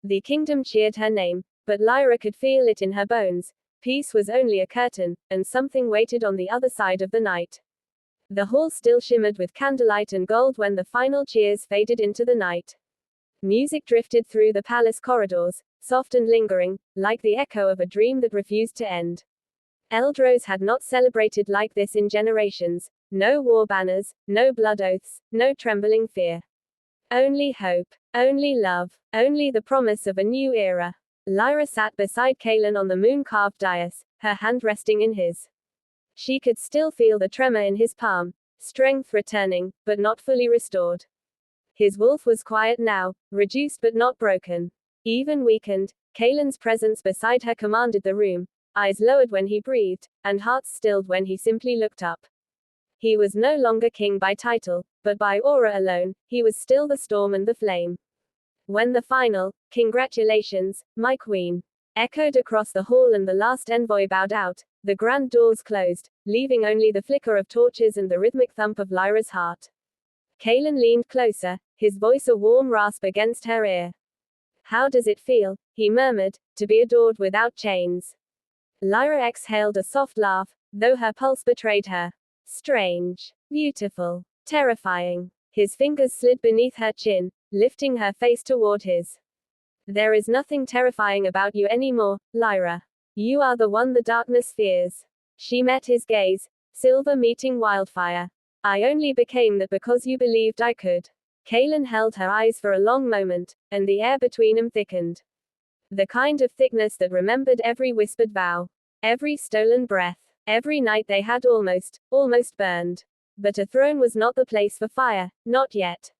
The kingdom cheered her name, but Lyra could feel it in her bones. Peace was only a curtain, and something waited on the other side of the night. The hall still shimmered with candlelight and gold when the final cheers faded into the night. Music drifted through the palace corridors, soft and lingering, like the echo of a dream that refused to end. Eldrose had not celebrated like this in generations. No war banners, no blood oaths, no trembling fear. Only hope, only love, only the promise of a new era. Lyra sat beside Kaelen on the moon-carved dais, her hand resting in his. She could still feel the tremor in his palm, strength returning, but not fully restored. His wolf was quiet now, reduced but not broken. Even weakened, Kaelen's presence beside her commanded the room, eyes lowered when he breathed, and hearts stilled when he simply looked up. He was no longer king by title, but by aura alone. He was still the storm and the flame. When the final, "Congratulations, my queen," echoed across the hall and the last envoy bowed out, the grand doors closed, leaving only the flicker of torches and the rhythmic thump of Lyra's heart. Kaelen leaned closer, his voice a warm rasp against her ear. "How does it feel," he murmured, "to be adored without chains?" Lyra exhaled a soft laugh, though her pulse betrayed her. Strange, beautiful, terrifying. His fingers slid beneath her chin, lifting her face toward his. "There is nothing terrifying about you anymore, Lyra. You are the one the darkness fears." She met his gaze, silver meeting wildfire. "I only became that because you believed I could." Kaelen held her eyes for a long moment, and the air between them thickened. The kind of thickness that remembered every whispered vow, every stolen breath, every night they had almost burned. But a throne was not the place for fire, not yet.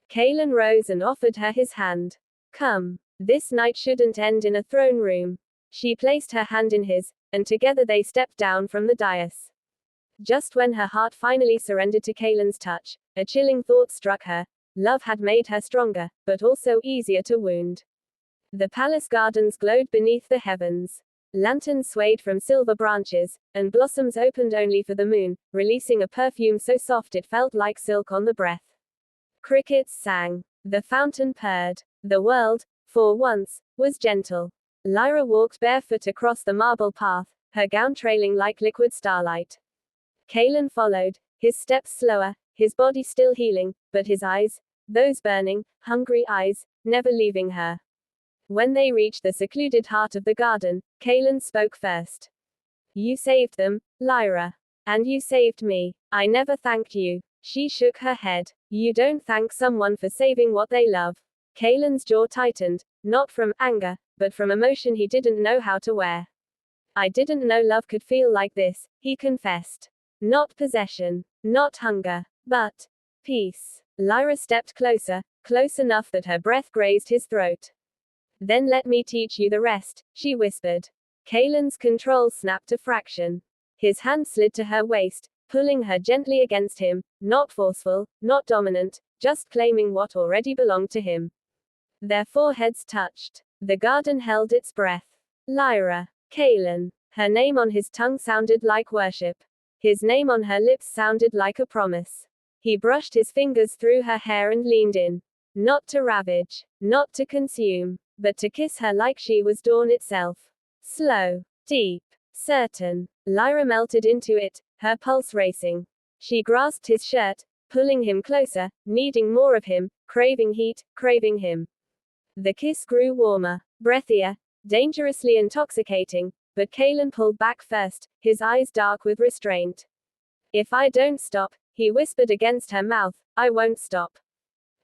Kaelen rose and offered her his hand. "Come. This night shouldn't end in a throne room." She placed her hand in his, and together they stepped down from the dais. Just when her heart finally surrendered to Kaelen's touch, a chilling thought struck her. Love had made her stronger, but also easier to wound. The palace gardens glowed beneath the heavens. Lanterns swayed from silver branches, and blossoms opened only for the moon, releasing a perfume so soft it felt like silk on the breath. Crickets sang. The fountain purred. The world, for once, was gentle. Lyra walked barefoot across the marble path, her gown trailing like liquid starlight. Kaelen followed, his steps slower, his body still healing, but his eyes, those burning, hungry eyes, never leaving her. When they reached the secluded heart of the garden, Kaelen spoke first. "You saved them, Lyra. And you saved me. I never thanked you." She shook her head. "You don't thank someone for saving what they love." Kaelen's jaw tightened, not from anger, but from emotion he didn't know how to wear. "I didn't know love could feel like this," he confessed. "Not possession, not hunger, but peace." Lyra stepped closer, close enough that her breath grazed his throat. "Then let me teach you the rest," she whispered. Kaelen's control snapped a fraction. His hand slid to her waist, pulling her gently against him, not forceful, not dominant, just claiming what already belonged to him. Their foreheads touched. The garden held its breath. Lyra. Kaelen. Her name on his tongue sounded like worship. His name on her lips sounded like a promise. He brushed his fingers through her hair and leaned in. Not to ravage, not to consume, but to kiss her like she was dawn itself. Slow, deep, certain. Lyra melted into it, her pulse racing. She grasped his shirt, pulling him closer, needing more of him, craving heat, craving him. The kiss grew warmer, breathier, dangerously intoxicating, but Kaelen pulled back first, his eyes dark with restraint. "If I don't stop," he whispered against her mouth, "I won't stop."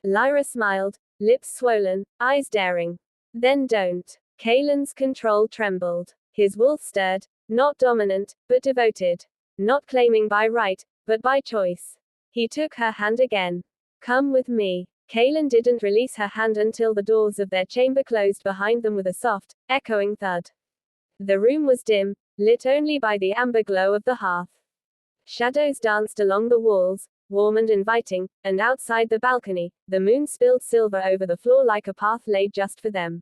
Lyra smiled, lips swollen, eyes daring. "Then don't." Kaelen's control trembled. His wolf stirred, not dominant, but devoted. Not claiming by right, but by choice. He took her hand again. "Come with me." Kaelen didn't release her hand until the doors of their chamber closed behind them with a soft, echoing thud. The room was dim, lit only by the amber glow of the hearth. Shadows danced along the walls, warm and inviting, and outside the balcony, the moon spilled silver over the floor like a path laid just for them.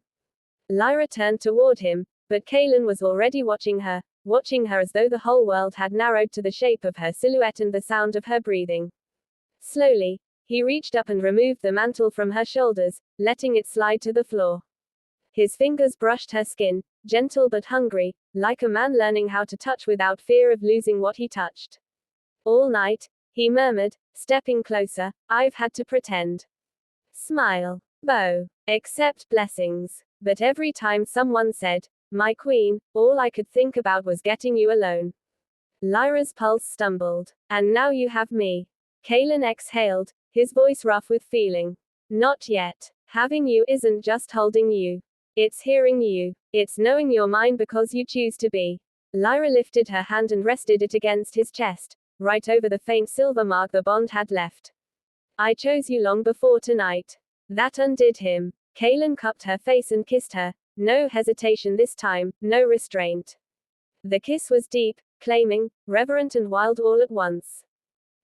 Lyra turned toward him, but Kaelen was already watching her as though the whole world had narrowed to the shape of her silhouette and the sound of her breathing. Slowly, he reached up and removed the mantle from her shoulders, letting it slide to the floor. His fingers brushed her skin, gentle but hungry, like a man learning how to touch without fear of losing what he touched. All night, he murmured, stepping closer, I've had to pretend. Smile. Bow. Accept blessings. But every time someone said, my queen, all I could think about was getting you alone. Lyra's pulse stumbled. And now you have me. Kaelen exhaled, his voice rough with feeling. Not yet. Having you isn't just holding you. It's hearing you. It's knowing you're mine because you choose to be. Lyra lifted her hand and rested it against his chest, right over the faint silver mark the bond had left. I chose you long before tonight. That undid him. Kaelen cupped her face and kissed her, no hesitation this time, no restraint. The kiss was deep, claiming, reverent and wild all at once.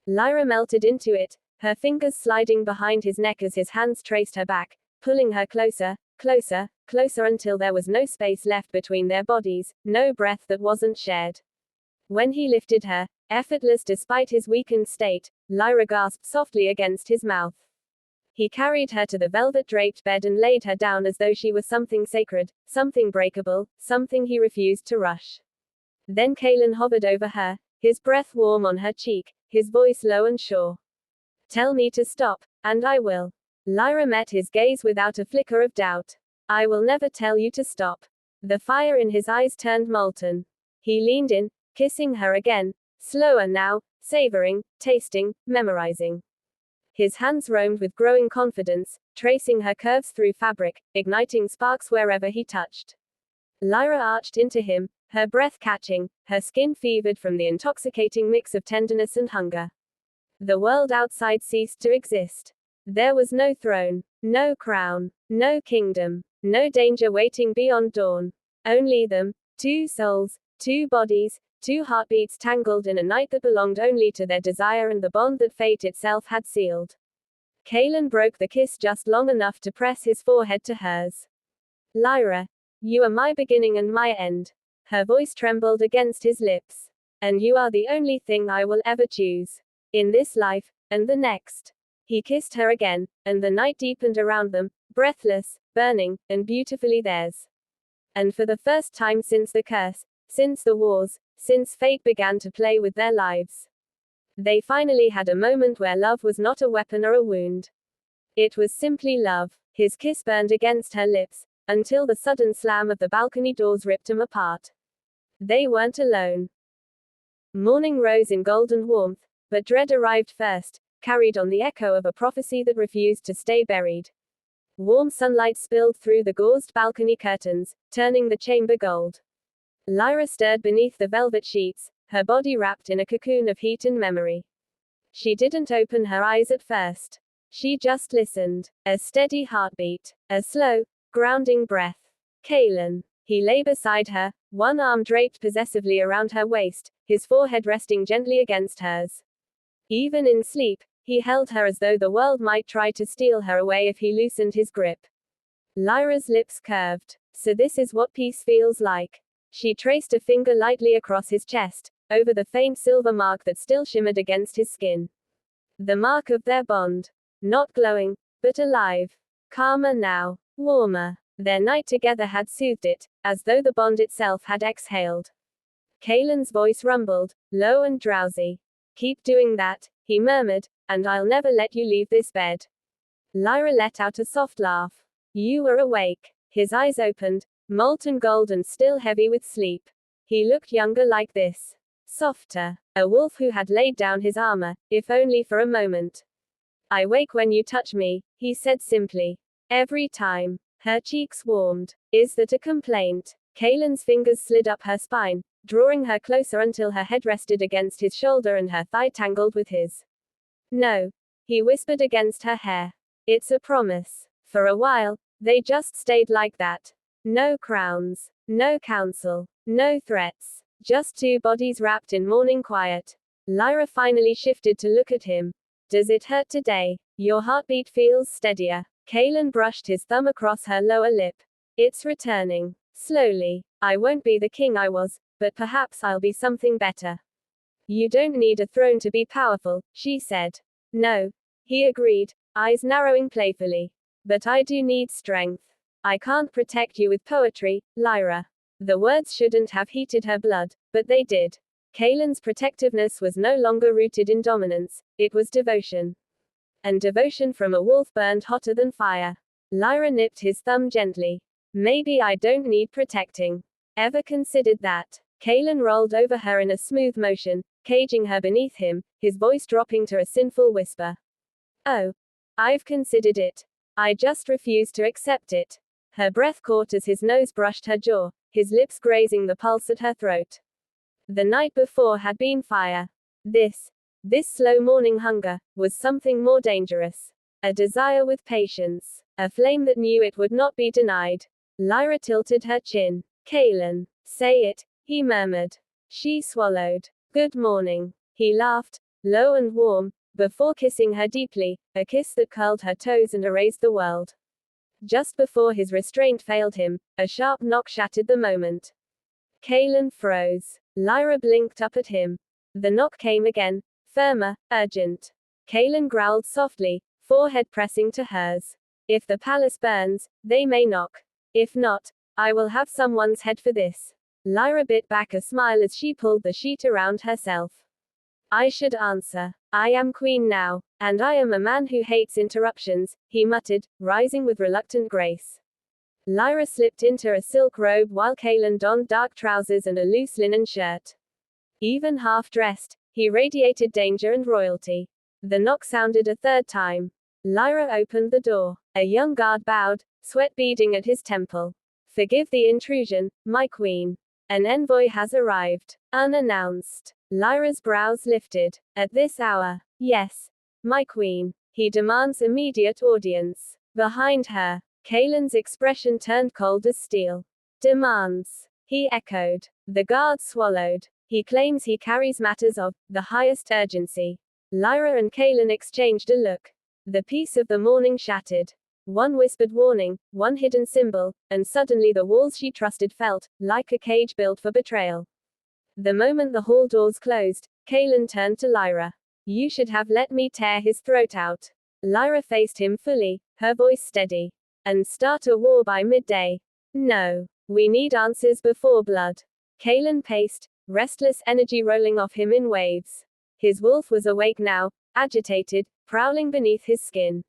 Lyra melted into it, her fingers sliding behind his neck as his hands traced her back, pulling her closer, closer, closer until there was no space left between their bodies, no breath that wasn't shared. When he lifted her, effortless despite his weakened state, Lyra gasped softly against his mouth. He carried her to the velvet-draped bed and laid her down as though she was something sacred, something breakable, something he refused to rush. Then Kaelen hovered over her, his breath warm on her cheek, his voice low and sure. Tell me to stop, and I will. Lyra met his gaze without a flicker of doubt. I will never tell you to stop. The fire in his eyes turned molten. He leaned in, kissing her again, slower now, savoring, tasting, memorizing. His hands roamed with growing confidence, tracing her curves through fabric, igniting sparks wherever he touched. Lyra arched into him, her breath catching, her skin fevered from the intoxicating mix of tenderness and hunger. The world outside ceased to exist. There was no throne, no crown, no kingdom, no danger waiting beyond dawn. Only them, two souls, two bodies, two heartbeats tangled in a night that belonged only to their desire and the bond that fate itself had sealed. Kaelen broke the kiss just long enough to press his forehead to hers. Lyra, you are my beginning and my end. Her voice trembled against his lips. And you are the only thing I will ever choose. In this life, and the next. He kissed her again, and the night deepened around them, breathless, burning, and beautifully theirs. And for the first time since the curse, since the wars, since fate began to play with their lives, they finally had a moment where love was not a weapon or a wound. It was simply love. His kiss burned against her lips, until the sudden slam of the balcony doors ripped them apart. They weren't alone. Morning rose in golden warmth, but dread arrived first, carried on the echo of a prophecy that refused to stay buried. Warm sunlight spilled through the gauzed balcony curtains, turning the chamber gold. Lyra stirred beneath the velvet sheets, her body wrapped in a cocoon of heat and memory. She didn't open her eyes at first. She just listened. A steady heartbeat. A slow, grounding breath. Kaelen. He lay beside her, one arm draped possessively around her waist, his forehead resting gently against hers. Even in sleep, he held her as though the world might try to steal her away if he loosened his grip. Lyra's lips curved. So this is what peace feels like. She traced a finger lightly across his chest, over the faint silver mark that still shimmered against his skin. The mark of their bond. Not glowing, but alive. Calmer now. Warmer. Their night together had soothed it, as though the bond itself had exhaled. Kaelen's voice rumbled, low and drowsy. Keep doing that, he murmured, and I'll never let you leave this bed. Lyra let out a soft laugh. You were awake. His eyes opened, molten gold and still heavy with sleep. He looked younger like this. Softer. A wolf who had laid down his armor, if only for a moment. I wake when you touch me, he said simply. Every time. Her cheeks warmed. Is that a complaint? Kaelen's fingers slid up her spine, drawing her closer until her head rested against his shoulder and her thigh tangled with his. No. He whispered against her hair. It's a promise. For a while, they just stayed like that. No crowns. No counsel. No threats. Just two bodies wrapped in morning quiet. Lyra finally shifted to look at him. Does it hurt today? Your heartbeat feels steadier. Kaelen brushed his thumb across her lower lip. It's returning. Slowly. I won't be the king I was, but perhaps I'll be something better. You don't need a throne to be powerful, she said. No. He agreed, eyes narrowing playfully. But I do need strength. I can't protect you with poetry, Lyra. The words shouldn't have heated her blood, but they did. Kaelen's protectiveness was no longer rooted in dominance, it was devotion. And devotion from a wolf burned hotter than fire. Lyra nipped his thumb gently. Maybe I don't need protecting. Ever considered that? Kaelen rolled over her in a smooth motion, caging her beneath him, his voice dropping to a sinful whisper. Oh. I've considered it. I just refuse to accept it. Her breath caught as his nose brushed her jaw, his lips grazing the pulse at her throat. The night before had been fire. This slow morning hunger, was something more dangerous. A desire with patience. A flame that knew it would not be denied. Lyra tilted her chin. Kaelen. Say it, he murmured. She swallowed. Good morning. He laughed, low and warm, before kissing her deeply, a kiss that curled her toes and erased the world. Just before his restraint failed him, a sharp knock shattered the moment. Kaelen froze. Lyra blinked up at him. The knock came again, firmer, urgent. Kaelen growled softly, forehead pressing to hers. If the palace burns, they may knock. If not, I will have someone's head for this. Lyra bit back a smile as she pulled the sheet around herself. I should answer. I am queen now, and I am a man who hates interruptions, he muttered, rising with reluctant grace. Lyra slipped into a silk robe while Kaelen donned dark trousers and a loose linen shirt. Even half-dressed, he radiated danger and royalty. The knock sounded a third time. Lyra opened the door. A young guard bowed, sweat beading at his temple. Forgive the intrusion, my queen. An envoy has arrived. Unannounced. Lyra's brows lifted. At this hour? Yes. My queen. He demands immediate audience. Behind her, Kaelen's expression turned cold as steel. Demands. He echoed. The guard swallowed. He claims he carries matters of the highest urgency. Lyra and Kaelen exchanged a look. The peace of the morning shattered. One whispered warning, one hidden symbol, and suddenly the walls she trusted felt like a cage built for betrayal. The moment the hall doors closed, Kaelen turned to Lyra. You should have let me tear his throat out. Lyra faced him fully, her voice steady. And start a war by midday. No. We need answers before blood. Kaelen paced, restless energy rolling off him in waves. His wolf was awake now, agitated, prowling beneath his skin.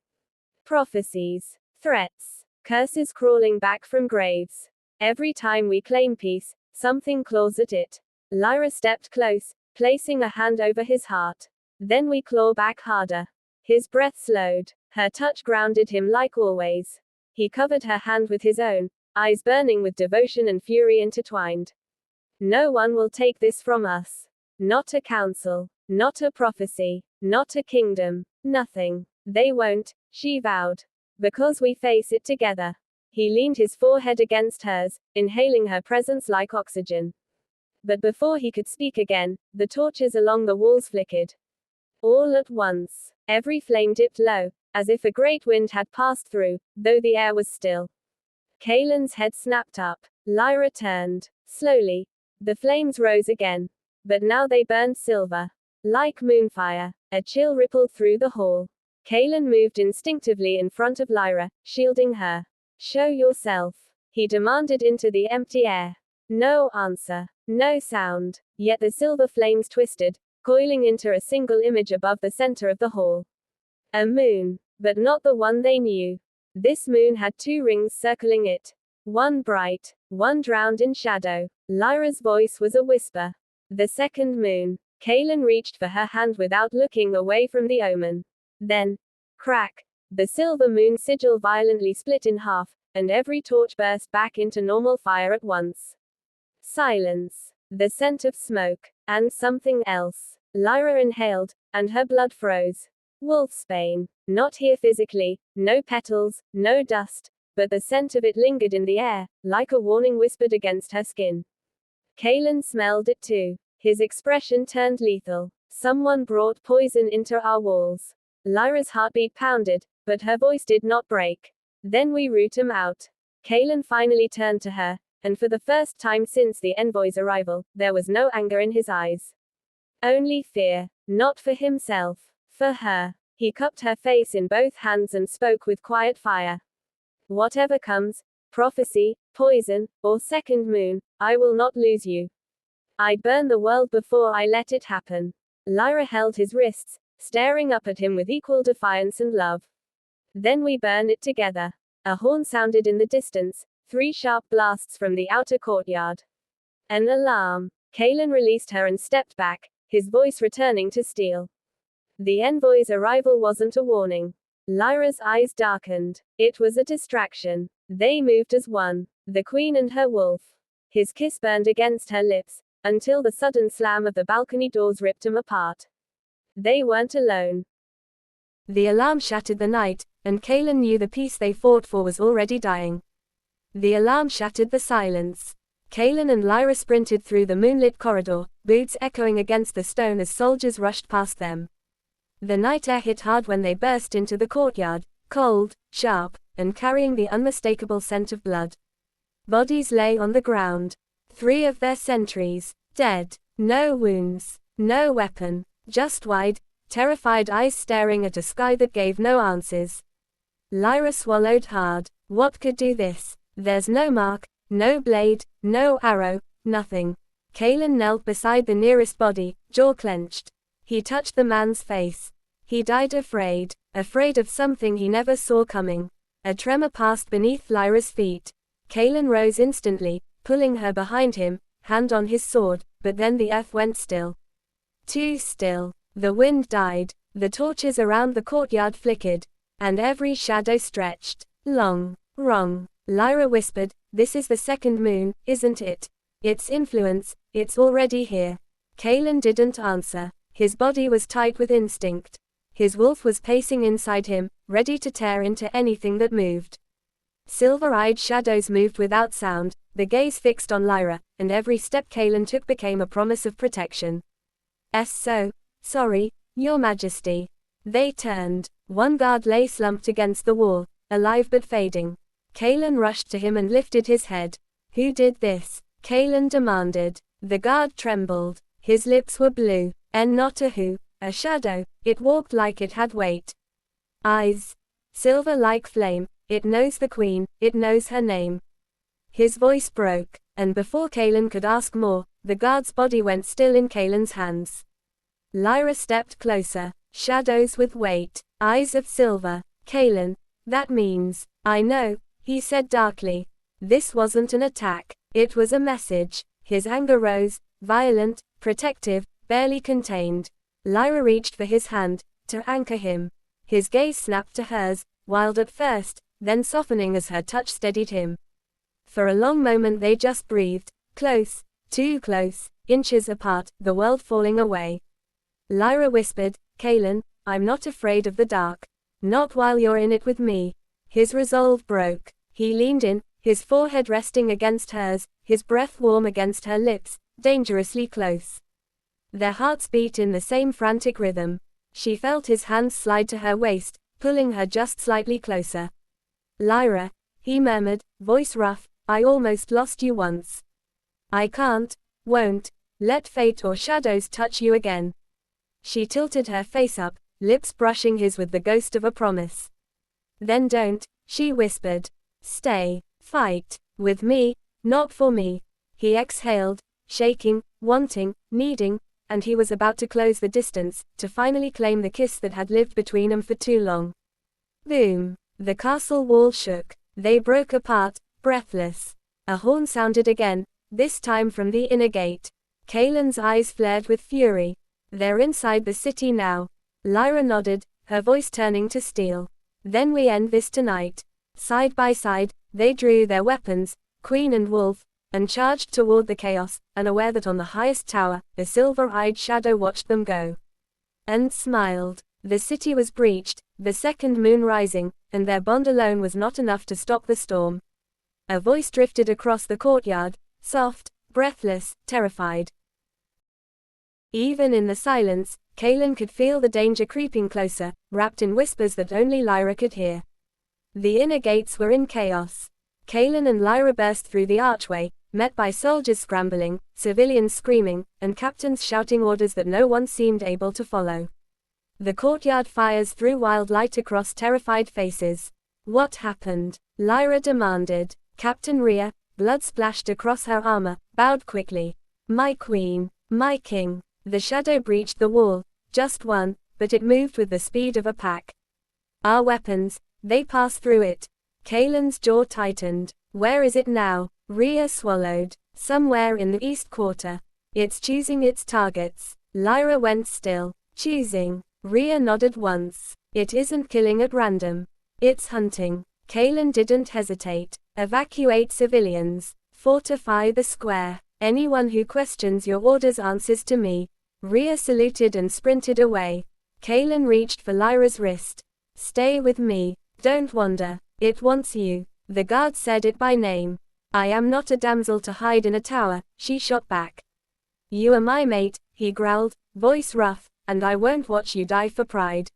Prophecies. Threats. Curses crawling back from graves. Every time we claim peace, something claws at it. Lyra stepped close, placing a hand over his heart. Then we claw back harder. His breath slowed. Her touch grounded him like always. He covered her hand with his own, eyes burning with devotion and fury intertwined. No one will take this from us. Not a council. Not a prophecy. Not a kingdom. Nothing. They won't, she vowed. Because we face it together. He leaned his forehead against hers, inhaling her presence like oxygen. But before he could speak again, the torches along the walls flickered. All at once. Every flame dipped low, as if a great wind had passed through, though the air was still. Kaelen's head snapped up. Lyra turned. Slowly. The flames rose again. But now they burned silver. Like moonfire. A chill rippled through the hall. Kaelen moved instinctively in front of Lyra, shielding her. Show yourself. He demanded into the empty air. No answer. No sound. Yet the silver flames twisted, coiling into a single image above the center of the hall. A moon. But not the one they knew. This moon had two rings circling it. One bright, one drowned in shadow. Lyra's voice was a whisper. The second moon. Kaelen reached for her hand without looking away from the omen. Then, crack. The silver moon sigil violently split in half, and every torch burst back into normal fire at once. Silence. The scent of smoke. And something else. Lyra inhaled, and her blood froze. Wolfsbane. Not here physically, no petals, no dust, but the scent of it lingered in the air, like a warning whispered against her skin. Kaelen smelled it too. His expression turned lethal. Someone brought poison into our walls. Lyra's heartbeat pounded, but her voice did not break. Then we root 'em out. Kaelen finally turned to her, and for the first time since the envoy's arrival, there was no anger in his eyes. Only fear. Not for himself. For her. He cupped her face in both hands and spoke with quiet fire. Whatever comes, Prophecy, poison, or second moon, I will not lose you. I'd burn the world before I let it happen. Lyra held his wrists, staring up at him with equal defiance and love. Then we burn it together. A horn sounded in the distance, 3 sharp blasts from the outer courtyard. An alarm. Kaelen released her and stepped back, his voice returning to steel. The envoy's arrival wasn't a warning. Lyra's eyes darkened. It was a distraction. They moved as one. The queen and her wolf. His kiss burned against her lips, until the sudden slam of the balcony doors ripped them apart. They weren't alone. The alarm shattered the night, and Kaelen knew the peace they fought for was already dying. The alarm shattered the silence. Kaelen and Lyra sprinted through the moonlit corridor, boots echoing against the stone as soldiers rushed past them. The night air hit hard when they burst into the courtyard, cold, sharp, and carrying the unmistakable scent of blood. Bodies lay on the ground. 3 of their sentries, dead. No wounds, no weapon, just wide, terrified eyes staring at a sky that gave no answers. Lyra swallowed hard. What could do this? There's no mark, no blade, no arrow, nothing. Kaelen knelt beside the nearest body, jaw clenched. He touched the man's face. He died afraid of something he never saw coming. A tremor passed beneath Lyra's feet. Kaelen rose instantly, pulling her behind him, hand on his sword, but then the earth went still. Too still. The wind died, the torches around the courtyard flickered, and every shadow stretched. Long. Wrong. Lyra whispered, "This is the second moon, isn't it? Its influence, it's already here." Kaelen didn't answer. His body was tight with instinct. His wolf was pacing inside him, ready to tear into anything that moved. Silver-eyed shadows moved without sound, the gaze fixed on Lyra, and every step Kaelen took became a promise of protection. Sorry, Your Majesty." They turned. One guard lay slumped against the wall, alive but fading. Kaelen rushed to him and lifted his head. "Who did this?" Kaelen demanded. The guard trembled. His lips were blue. "And not a who, a shadow. It walked like it had weight. Eyes. Silver like flame. It knows the queen, it knows her name." His voice broke, and before Kaelen could ask more, the guard's body went still in Kaelen's hands. Lyra stepped closer. Shadows with weight. Eyes of silver. "Kaelen, that means—" "I know," he said darkly. This wasn't an attack. It was a message. His anger rose, violent, protective, barely contained. Lyra reached for his hand, to anchor him. His gaze snapped to hers, wild at first, then softening as her touch steadied him. For a long moment they just breathed, close, too close, inches apart, the world falling away. Lyra whispered, "Kaelen, I'm not afraid of the dark. Not while you're in it with me." His resolve broke. He leaned in, his forehead resting against hers, his breath warm against her lips, dangerously close. Their hearts beat in the same frantic rhythm. She felt his hands slide to her waist, pulling her just slightly closer. "Lyra," he murmured, voice rough, "I almost lost you once. I won't, let fate or shadows touch you again." She tilted her face up, lips brushing his with the ghost of a promise. "Then don't," she whispered. "Stay, fight, with me, not for me." He exhaled, shaking, wanting, needing, and he was about to close the distance, to finally claim the kiss that had lived between them for too long. Boom! The castle wall shook. They broke apart, breathless. A horn sounded again, this time from the inner gate. Kaelen's eyes flared with fury. "They're inside the city now." Lyra nodded, her voice turning to steel. "Then we end this tonight." Side by side, they drew their weapons, queen and wolf, and charged toward the chaos, unaware that on the highest tower, a silver-eyed shadow watched them go. And smiled. The city was breached, the second moon rising, and their bond alone was not enough to stop the storm. A voice drifted across the courtyard, soft, breathless, terrified. Even in the silence, Kaelen could feel the danger creeping closer, wrapped in whispers that only Lyra could hear. The inner gates were in chaos. Kaelen and Lyra burst through the archway, met by soldiers scrambling, civilians screaming, and captains shouting orders that no one seemed able to follow. The courtyard fires threw wild light across terrified faces. "What happened?" Lyra demanded. Captain Rhea, blood splashed across her armor, bowed quickly. My queen, my king. The shadow breached the wall, just one, but it moved with the speed of a pack. Our weapons, they passed through it. Kaelen's jaw tightened. Where is it now? Rhea swallowed. Somewhere in the east quarter. It's choosing its targets. Lyra went still. Choosing. Rhea nodded once. It isn't killing at random. It's hunting. Kaelen didn't hesitate. Evacuate civilians. Fortify the square. Anyone who questions your orders answers to me. Rhea saluted and sprinted away. Kaelen reached for Lyra's wrist. Stay with me. Don't wander. It wants you. The guard said it by name. I am not a damsel to hide in a tower, she shot back. You are my mate, he growled, voice rough, and I won't watch you die for pride.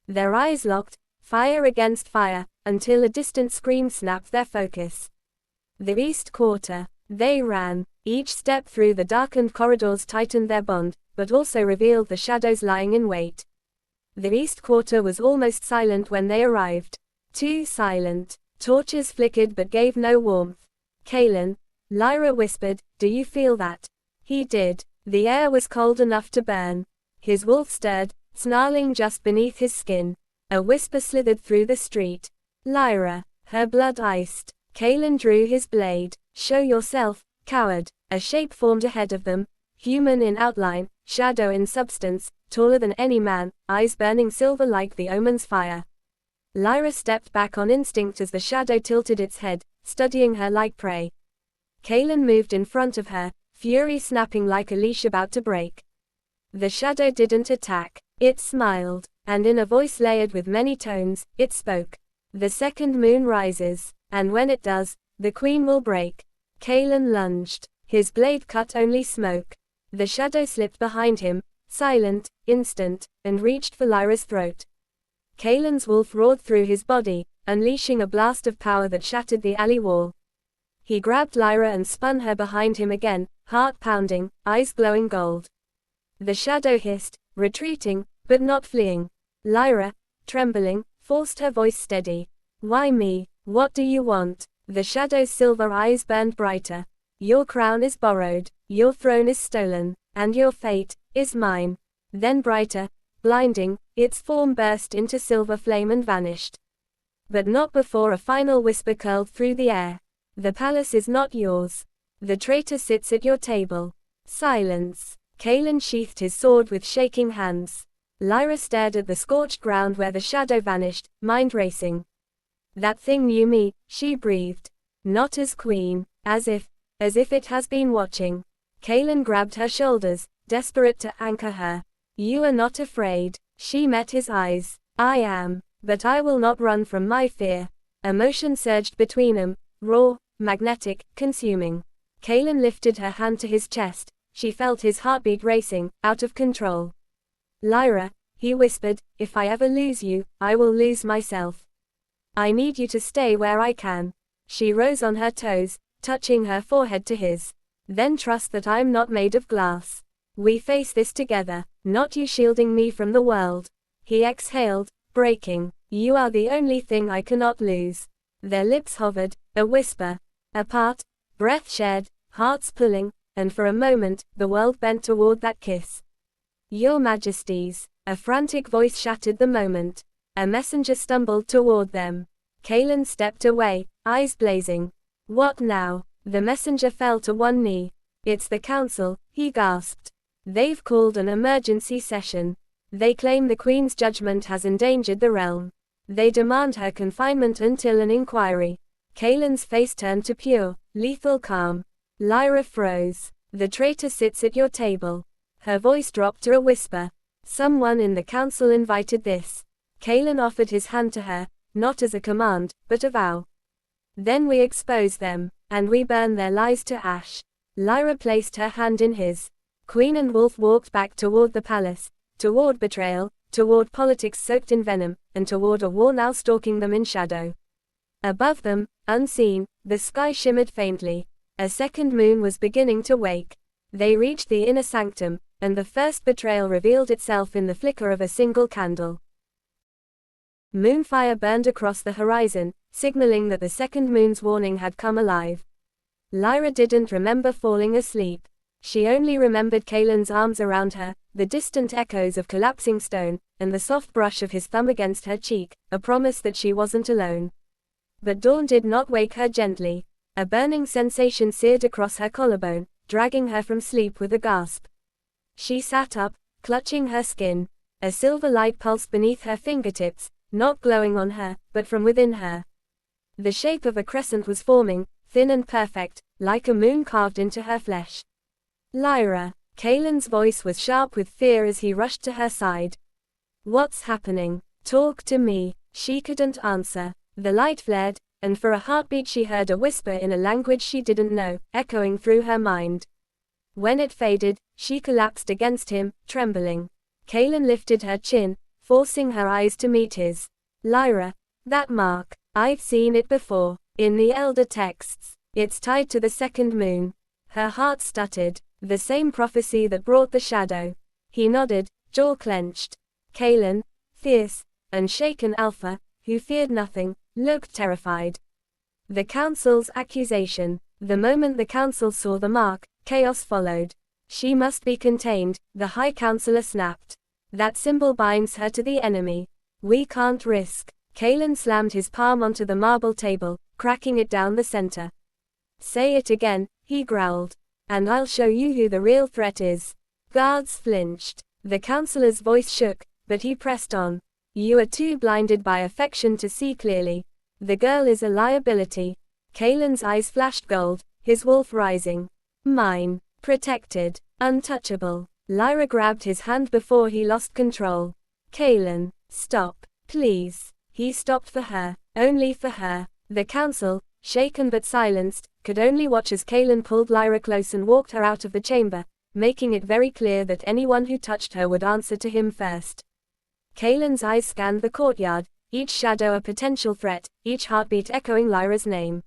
Their eyes locked, fire against fire, until a distant scream snapped their focus. The east quarter. They ran. Each step through the darkened corridors tightened their bond, but also revealed the shadows lying in wait. The east quarter was almost silent when they arrived. Too silent. Torches flickered but gave no warmth. Kaelen, Lyra whispered, do you feel that? He did. The air was cold enough to burn. His wolf stirred, snarling just beneath his skin. A whisper slithered through the street. Lyra. Her blood iced. Kaelen drew his blade. Show yourself, coward. A shape formed ahead of them, human in outline, shadow in substance, taller than any man, eyes burning silver like the omen's fire. Lyra stepped back on instinct as the shadow tilted its head, studying her like prey. Kaelen moved in front of her, fury snapping like a leash about to break. The shadow didn't attack. It smiled, and in a voice layered with many tones, it spoke. The second moon rises, and when it does, the queen will break. Kaelen lunged. His blade cut only smoke. The shadow slipped behind him, silent, instant, and reached for Lyra's throat. Kaelen's wolf roared through his body, unleashing a blast of power that shattered the alley wall. He grabbed Lyra and spun her behind him again, heart pounding, eyes glowing gold. The shadow hissed, retreating, but not fleeing. Lyra, trembling, forced her voice steady. Why me? What do you want? The shadow's silver eyes burned brighter. Your crown is borrowed, your throne is stolen, and your fate is mine. Then brighter, blinding, its form burst into silver flame and vanished. But not before a final whisper curled through the air. The palace is not yours. The traitor sits at your table. Silence. Kaelen sheathed his sword with shaking hands. Lyra stared at the scorched ground where the shadow vanished, mind racing. That thing knew me, she breathed. Not as queen, as if it has been watching. Kaelen grabbed her shoulders, desperate to anchor her. You are not afraid. She met his eyes. I am, but I will not run from my fear. Emotion surged between them, raw, magnetic, consuming. Kaelen lifted her hand to his chest. She felt his heartbeat racing, out of control. Lyra, he whispered, if I ever lose you, I will lose myself. I need you to stay where I can. She rose on her toes, touching her forehead to his. Then trust that I'm not made of glass. We face this together, not you shielding me from the world. He exhaled, breaking. You are the only thing I cannot lose. Their lips hovered, a whisper. Apart, breath shared, hearts pulling, and for a moment, the world bent toward that kiss. Your Majesties. A frantic voice shattered the moment. A messenger stumbled toward them. Kaelen stepped away, eyes blazing. What now? The messenger fell to one knee. It's the council, he gasped. They've called an emergency session. They claim the Queen's judgment has endangered the realm. They demand her confinement until an inquiry. Kaelen's face turned to pure, lethal calm. Lyra froze. The traitor sits at your table. Her voice dropped to a whisper. Someone in the council invited this. Kaelen offered his hand to her, not as a command, but a vow. Then we expose them, and we burn their lies to ash. Lyra placed her hand in his. Queen and Wolf walked back toward the palace, toward betrayal, toward politics soaked in venom, and toward a war now stalking them in shadow. Above them, unseen, the sky shimmered faintly. A second moon was beginning to wake. They reached the inner sanctum, and the first betrayal revealed itself in the flicker of a single candle. Moonfire burned across the horizon, signaling that the second moon's warning had come alive. Lyra didn't remember falling asleep. She only remembered Kaelen's arms around her, the distant echoes of collapsing stone, and the soft brush of his thumb against her cheek, a promise that she wasn't alone. But dawn did not wake her gently. A burning sensation seared across her collarbone, dragging her from sleep with a gasp. She sat up, clutching her skin. A silver light pulsed beneath her fingertips, not glowing on her, but from within her. The shape of a crescent was forming, thin and perfect, like a moon carved into her flesh. Lyra. Kaelen's voice was sharp with fear as he rushed to her side. What's happening? Talk to me. She couldn't answer. The light flared, and for a heartbeat she heard a whisper in a language she didn't know, echoing through her mind. When it faded, she collapsed against him, trembling. Kaelen lifted her chin, forcing her eyes to meet his. Lyra. That mark. I've seen it before. In the elder texts. It's tied to the second moon. Her heart stuttered. The same prophecy that brought the shadow. He nodded, jaw clenched. Kaelen, fierce, unshaken alpha, who feared nothing, looked terrified. The council's accusation. The moment the council saw the mark, chaos followed. She must be contained, the High Counselor snapped. That symbol binds her to the enemy. We can't risk. Kaelen slammed his palm onto the marble table, cracking it down the center. Say it again, he growled. And I'll show you who the real threat is. Guards flinched. The counselor's voice shook, but he pressed on. You are too blinded by affection to see clearly. The girl is a liability. Kaelen's eyes flashed gold, his wolf rising. Mine. Protected. Untouchable. Lyra grabbed his hand before he lost control. Kaelen, stop. Please. He stopped for her. Only for her. The council, shaken but silenced, could only watch as Kaelen pulled Lyra close and walked her out of the chamber, making it very clear that anyone who touched her would answer to him first. Kaelen's eyes scanned the courtyard, each shadow a potential threat, each heartbeat echoing Lyra's name.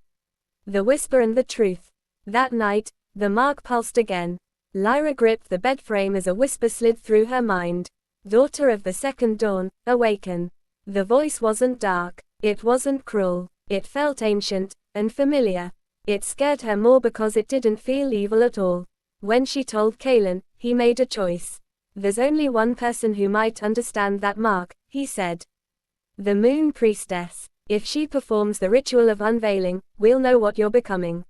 The whisper and the truth. That night, the mark pulsed again. Lyra gripped the bed frame as a whisper slid through her mind. Daughter of the second dawn, awaken. The voice wasn't dark. It wasn't cruel. It felt ancient and familiar. It scared her more because it didn't feel evil at all. When she told Kaelen, he made a choice. There's only one person who might understand that mark, he said. The Moon Priestess. If she performs the ritual of unveiling, we'll know what you're becoming.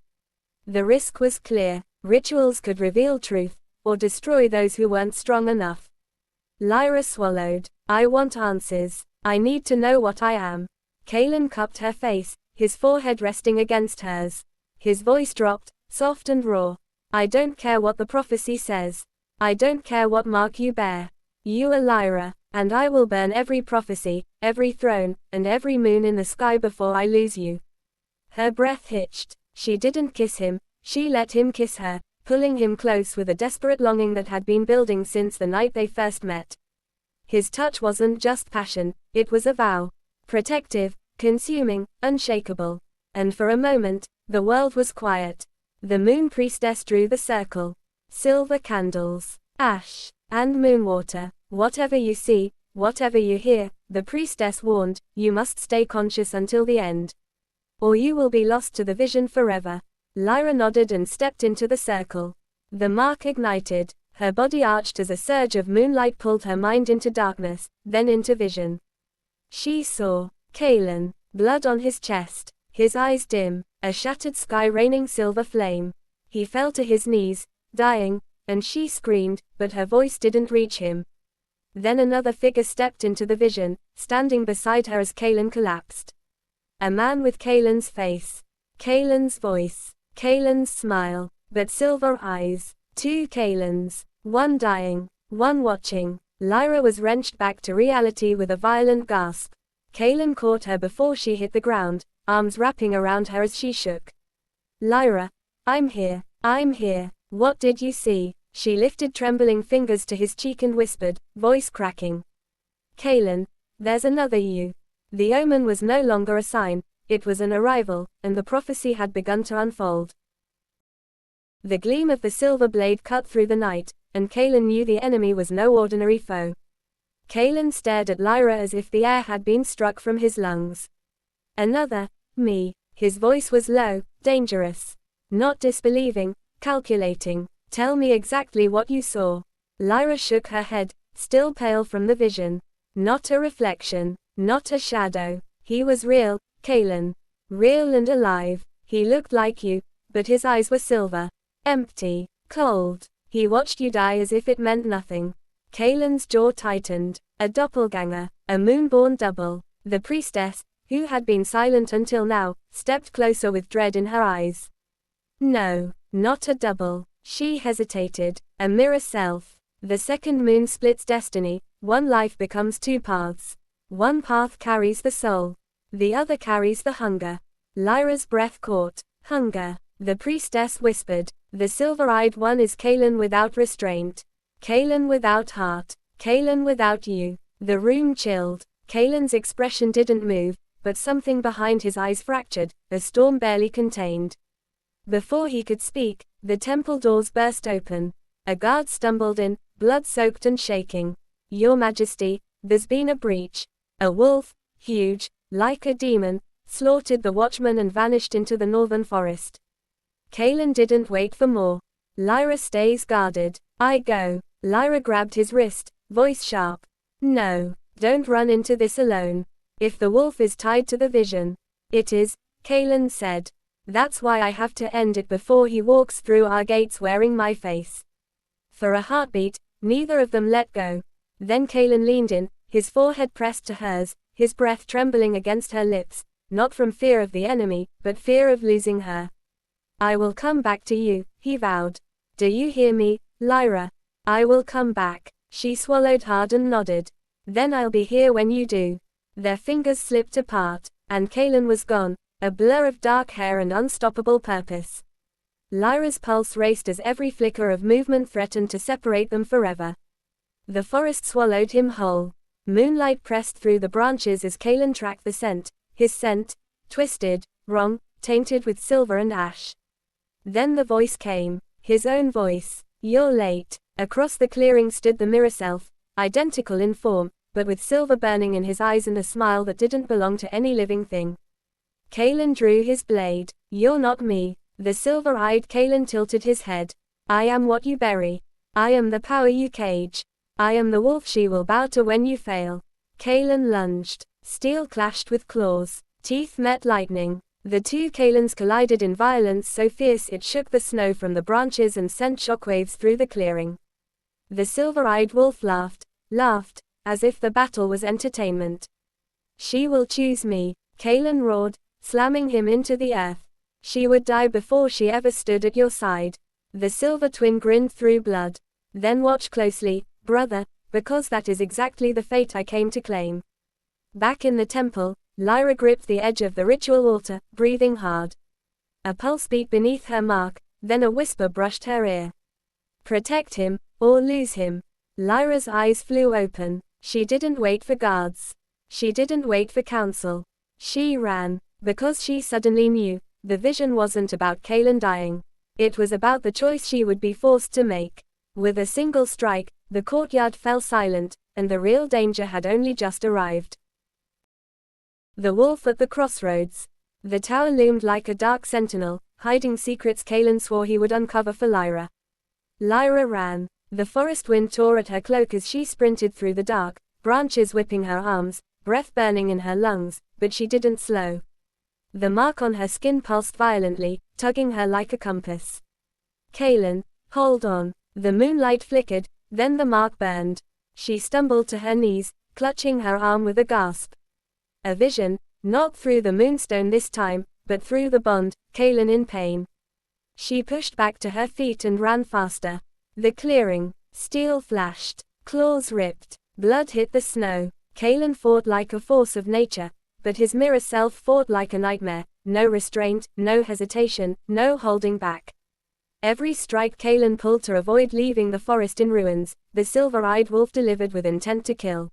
The risk was clear. Rituals could reveal truth, or destroy those who weren't strong enough. Lyra swallowed. I want answers. I need to know what I am. Kaelen cupped her face, his forehead resting against hers. His voice dropped, soft and raw. I don't care what the prophecy says. I don't care what mark you bear. You are Lyra, and I will burn every prophecy, every throne, and every moon in the sky before I lose you. Her breath hitched. She didn't kiss him, she let him kiss her, pulling him close with a desperate longing that had been building since the night they first met. His touch wasn't just passion, it was a vow. Protective, consuming, unshakable. And for a moment, the world was quiet. The Moon Priestess drew the circle. Silver candles, ash, and moonwater. Whatever you see, whatever you hear, the priestess warned, you must stay conscious until the end. Or you will be lost to the vision forever. Lyra nodded and stepped into the circle. The mark ignited. Her body arched as a surge of moonlight pulled her mind into darkness, then into vision. She saw Kaelen, blood on his chest, his eyes dim, a shattered sky raining silver flame. He fell to his knees, dying, and she screamed, but her voice didn't reach him. Then another figure stepped into the vision, standing beside her as Kaelen collapsed. A man with Kaelen's face. Kaelen's voice. Kaelen's smile. But silver eyes. Two Kaelens. One dying. One watching. Lyra was wrenched back to reality with a violent gasp. Kaelen caught her before she hit the ground, arms wrapping around her as she shook. Lyra. I'm here. I'm here. What did you see? She lifted trembling fingers to his cheek and whispered, voice cracking. Kaelen, there's another you. The omen was no longer a sign, it was an arrival, and the prophecy had begun to unfold. The gleam of the silver blade cut through the night, and Kaelen knew the enemy was no ordinary foe. Kaelen stared at Lyra as if the air had been struck from his lungs. Another, me. His voice was low, dangerous. Not disbelieving, calculating. Tell me exactly what you saw. Lyra shook her head, still pale from the vision. Not a reflection, not a shadow. He was real, Kaelen. Real and alive. He looked like you, but his eyes were silver. Empty, cold. He watched you die as if it meant nothing. Kaelen's jaw tightened. A doppelganger, a moonborn double. The priestess, who had been silent until now, stepped closer with dread in her eyes. No, not a double. She hesitated. A mirror self. The second moon splits destiny. One life becomes two paths. One path carries the soul. The other carries the hunger. Lyra's breath caught. Hunger. The priestess whispered. The silver-eyed one is Kaelen without restraint. Kaelen without heart. Kaelen without you. The room chilled. Kaelen's expression didn't move, but something behind his eyes fractured, a storm barely contained. Before he could speak, the temple doors burst open. A guard stumbled in, blood-soaked and shaking. Your Majesty, there's been a breach. A wolf, huge, like a demon, slaughtered the watchman and vanished into the northern forest. Kaelen didn't wait for more. Lyra stays guarded. I go. Lyra grabbed his wrist, voice sharp. No, don't run into this alone. If the wolf is tied to the vision. It is, Kaelen said. That's why I have to end it before he walks through our gates wearing my face. For a heartbeat, neither of them let go. Then Kaelen leaned in, his forehead pressed to hers, his breath trembling against her lips, not from fear of the enemy, but fear of losing her. I will come back to you, he vowed. Do you hear me, Lyra? I will come back. She swallowed hard and nodded. Then I'll be here when you do. Their fingers slipped apart, and Kaelen was gone, a blur of dark hair and unstoppable purpose. Lyra's pulse raced as every flicker of movement threatened to separate them forever. The forest swallowed him whole. Moonlight pressed through the branches as Kaelen tracked the scent, his scent, twisted, wrong, tainted with silver and ash. Then the voice came, his own voice. You're late. Across the clearing stood the mirror self, identical in form, but with silver burning in his eyes and a smile that didn't belong to any living thing. Kaelen drew his blade. You're not me. The silver-eyed Kaelen tilted his head. I am what you bury. I am the power you cage. I am the wolf she will bow to when you fail. Kaelen lunged. Steel clashed with claws. Teeth met lightning. The two Kaelens collided in violence so fierce it shook the snow from the branches and sent shockwaves through the clearing. The silver-eyed wolf laughed, as if the battle was entertainment. She will choose me, Kaelen roared, slamming him into the earth. She would die before she ever stood at your side. The silver twin grinned through blood. Then watch closely, brother, because that is exactly the fate I came to claim. Back in the temple, Lyra gripped the edge of the ritual altar, breathing hard. A pulse beat beneath her mark, then a whisper brushed her ear. Protect him, or lose him. Lyra's eyes flew open. She didn't wait for guards. She didn't wait for counsel. She ran, because she suddenly knew, the vision wasn't about Kaelen dying. It was about the choice she would be forced to make. With a single strike, the courtyard fell silent, and the real danger had only just arrived. The wolf at the crossroads. The tower loomed like a dark sentinel, hiding secrets Kaelen swore he would uncover for Lyra. Lyra ran. The forest wind tore at her cloak as she sprinted through the dark, branches whipping her arms, breath burning in her lungs, but she didn't slow. The mark on her skin pulsed violently, tugging her like a compass. Kaelen, hold on. The moonlight flickered, then the mark burned. She stumbled to her knees, clutching her arm with a gasp. A vision, not through the moonstone this time, but through the bond, Kaelen in pain. She pushed back to her feet and ran faster. The clearing, steel flashed, claws ripped, blood hit the snow. Kaelen fought like a force of nature, but his mirror self fought like a nightmare, no restraint, no hesitation, no holding back. Every strike Kaelen pulled to avoid leaving the forest in ruins, the silver-eyed wolf delivered with intent to kill.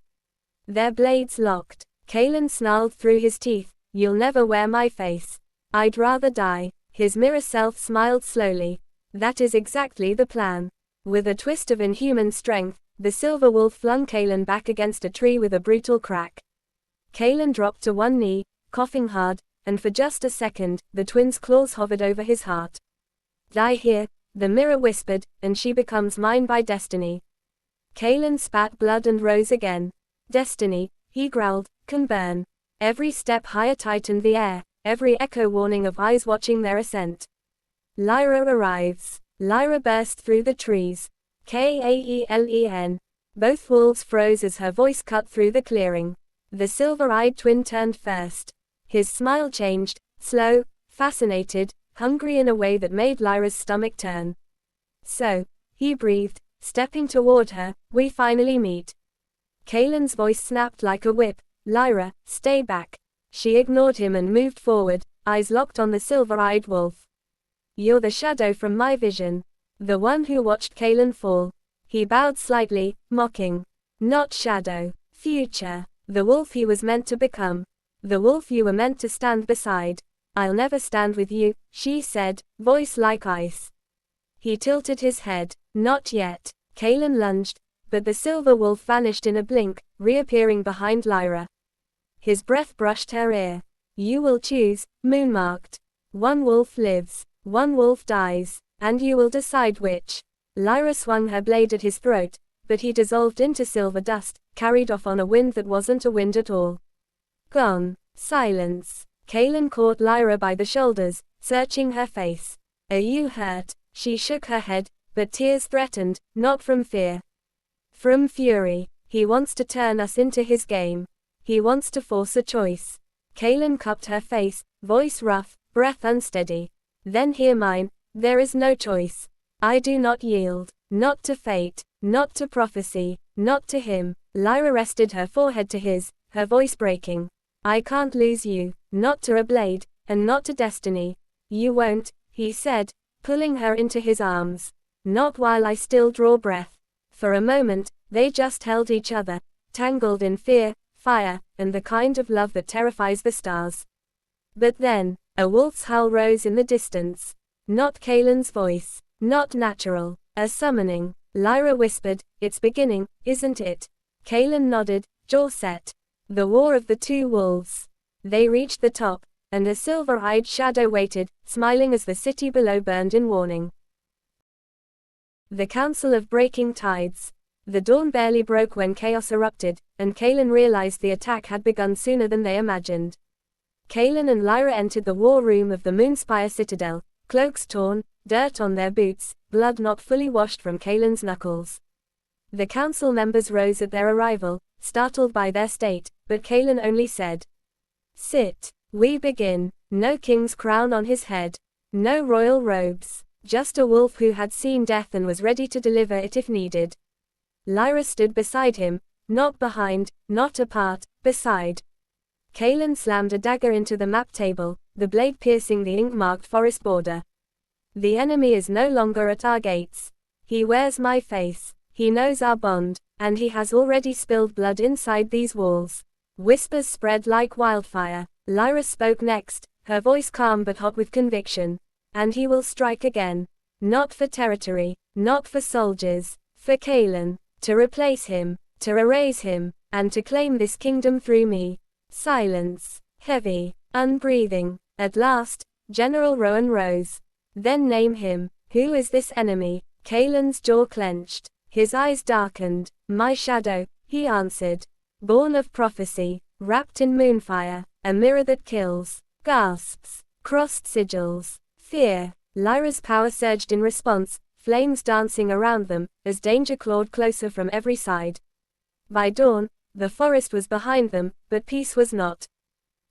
Their blades locked. Kaelen snarled through his teeth, you'll never wear my face. I'd rather die. His mirror self smiled slowly. That is exactly the plan. With a twist of inhuman strength, The silver wolf flung Kaelen back against a tree with a brutal crack. Kaelen dropped to one knee, coughing hard, and for just a second, the twins' claws hovered over his heart. "Die here," the mirror whispered, "and she becomes mine by destiny." Kaelen spat blood and rose again. "Destiny," he growled, "can burn." Every step higher tightened the air, every echo warning of eyes watching their ascent. Lyra arrives. Lyra burst through the trees. Kaelen. Both wolves froze as her voice cut through the clearing. The silver-eyed twin turned first. His smile changed, slow, fascinated, hungry in a way that made Lyra's stomach turn. "So," he breathed, stepping toward her, "we finally meet." Kaelen's voice snapped like a whip. "Lyra, stay back." She ignored him and moved forward, eyes locked on the silver-eyed wolf. "You're the shadow from my vision. The one who watched Kaelen fall." He bowed slightly, mocking. "Not shadow. Future. The wolf he was meant to become. The wolf you were meant to stand beside." "I'll never stand with you," she said, voice like ice. He tilted his head. "Not yet." Kaelen lunged, but the silver wolf vanished in a blink, reappearing behind Lyra. His breath brushed her ear. "You will choose, moonmarked. One wolf lives, one wolf dies, and you will decide which." Lyra swung her blade at his throat, but he dissolved into silver dust, carried off on a wind that wasn't a wind at all. "Gone." Silence. Kaelen caught Lyra by the shoulders, searching her face. "Are you hurt?" She shook her head, but tears threatened, not from fear. From fury. "He wants to turn us into his game. He wants to force a choice." Kaelen cupped her face, voice rough, breath unsteady. "Then hear mine. There is no choice. I do not yield. Not to fate. Not to prophecy. Not to him." Lyra rested her forehead to his, her voice breaking. "I can't lose you. Not to a blade, and not to destiny." "You won't," he said, pulling her into his arms. "Not while I still draw breath." For a moment, they just held each other, tangled in fear, fire, and the kind of love that terrifies the stars. But then, a wolf's howl rose in the distance. Not Kaelen's voice. Not natural. A summoning. Lyra whispered, "It's beginning, isn't it?" Kaelen nodded, jaw set. The war of the two wolves. They reached the top, and a silver-eyed shadow waited, smiling as the city below burned in warning. The Council of Breaking Tides. The dawn barely broke when chaos erupted, and Kaelen realized the attack had begun sooner than they imagined. Kaelen and Lyra entered the war room of the moonfire citadel, cloaks torn, dirt on their boots, blood not fully washed from Kaelen's knuckles. The council members rose at their arrival, startled by their state, but Kaelen only said, "Sit. We begin." No king's crown on his head. No royal robes. Just a wolf who had seen death and was ready to deliver it if needed. Lyra stood beside him, not behind, not apart, beside. Kaelen slammed a dagger into the map table, the blade piercing the ink-marked forest border. "The enemy is no longer at our gates. He wears my face. He knows our bond, and he has already spilled blood inside these walls." Whispers spread like wildfire. Lyra spoke next, her voice calm but hot with conviction. "And he will strike again. Not for territory, not for soldiers, for Kaelen. To replace him, to erase him, and to claim this kingdom through me." Silence. Heavy, unbreathing. At last, General Rowan rose. "Then name him. Who is this enemy?" Kaelen's jaw clenched. His eyes darkened. "My shadow," he answered. "Born of prophecy, wrapped in moonfire, a mirror that kills." Gasps. Crossed sigils. Fear. Lyra's power surged in response, flames dancing around them, as danger clawed closer from every side. By dawn, the forest was behind them, but peace was not.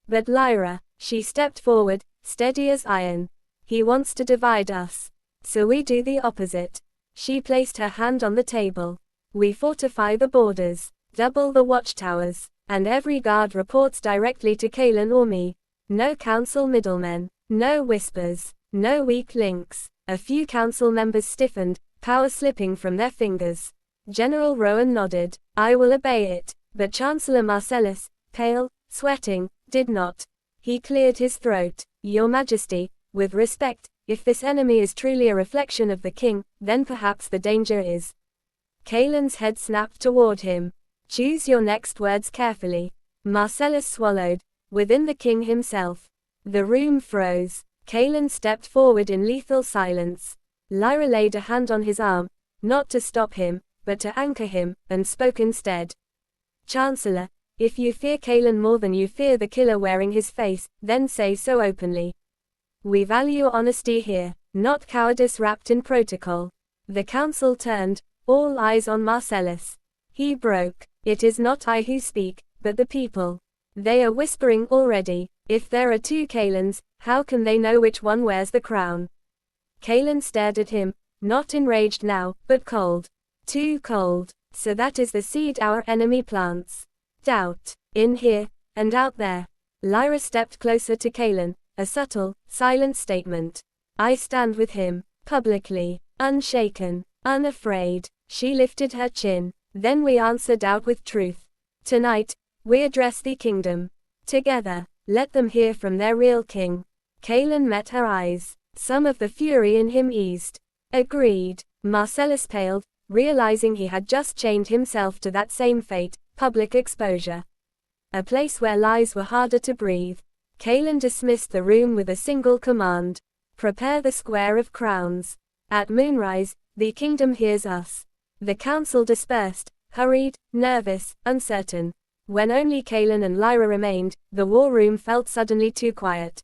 "But Lyra," she stepped forward, steady as iron. "He wants to divide us. So we do the opposite." She placed her hand on the table. "We fortify the borders, double the watchtowers, and every guard reports directly to Kaelen or me. No council middlemen, no whispers, no weak links." A few council members stiffened, power slipping from their fingers. General Rowan nodded. "I will obey it." But Chancellor Marcellus, pale, sweating, did not. He cleared his throat. "Your Majesty, with respect, if this enemy is truly a reflection of the king, then perhaps the danger is Kaelen's head snapped toward him. Choose your next words carefully. Marcellus swallowed. Within the king himself. The room froze. Kaelen stepped forward in lethal silence. Lyra laid a hand on his arm, not to stop him, but to anchor him, and spoke instead. Chancellor, if you fear Kaelen more than you fear the killer wearing his face, then say so openly. We value honesty here, not cowardice wrapped in protocol. The council turned, all eyes on Marcellus. He broke. It is not I who speak, but the people. They are whispering already. If there are two Kaelens, how can they know which one wears the crown? Kaelen stared at him, not enraged now, but cold. Too cold. So that is the seed our enemy plants. Doubt. In here, and out there. Lyra stepped closer to Kaelen, a subtle, silent statement. I stand with him, publicly, unshaken, unafraid. She lifted her chin. Then we answer doubt with truth. Tonight, we address the kingdom. Together, let them hear from their real king. Kaelen met her eyes. Some of the fury in him eased. Agreed. Marcellus paled, realizing he had just chained himself to that same fate, public exposure. A place where lies were harder to breathe. Kaelen dismissed the room with a single command. Prepare the square of crowns. At moonrise, the kingdom hears us. The council dispersed, hurried, nervous, uncertain. When only Kaelen and Lyra remained, the war room felt suddenly too quiet.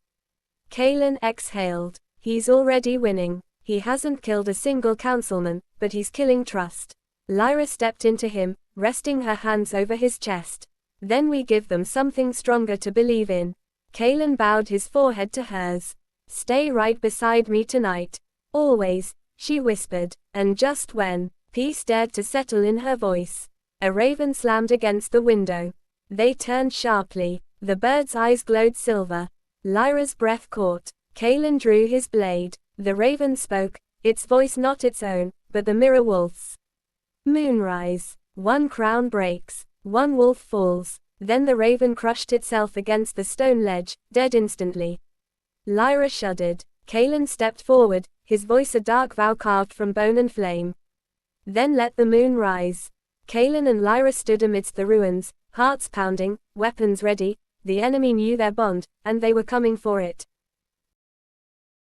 Kaelen exhaled. He's already winning. He hasn't killed a single councilman, but he's killing trust. Lyra stepped into him, resting her hands over his chest. Then we give them something stronger to believe in. Kaelen bowed his forehead to hers. Stay right beside me tonight. Always, she whispered, and just when peace dared to settle in her voice, a raven slammed against the window. They turned sharply. The bird's eyes glowed silver. Lyra's breath caught. Kaelen drew his blade. The raven spoke, its voice not its own, but the mirror wolf's. Moonrise. One crown breaks. One wolf falls. Then the raven crushed itself against the stone ledge, dead instantly. Lyra shuddered. Kaelen stepped forward, his voice a dark vow carved from bone and flame. Then let the moon rise. Kaelen and Lyra stood amidst the ruins, hearts pounding, weapons ready. The enemy knew their bond, and they were coming for it.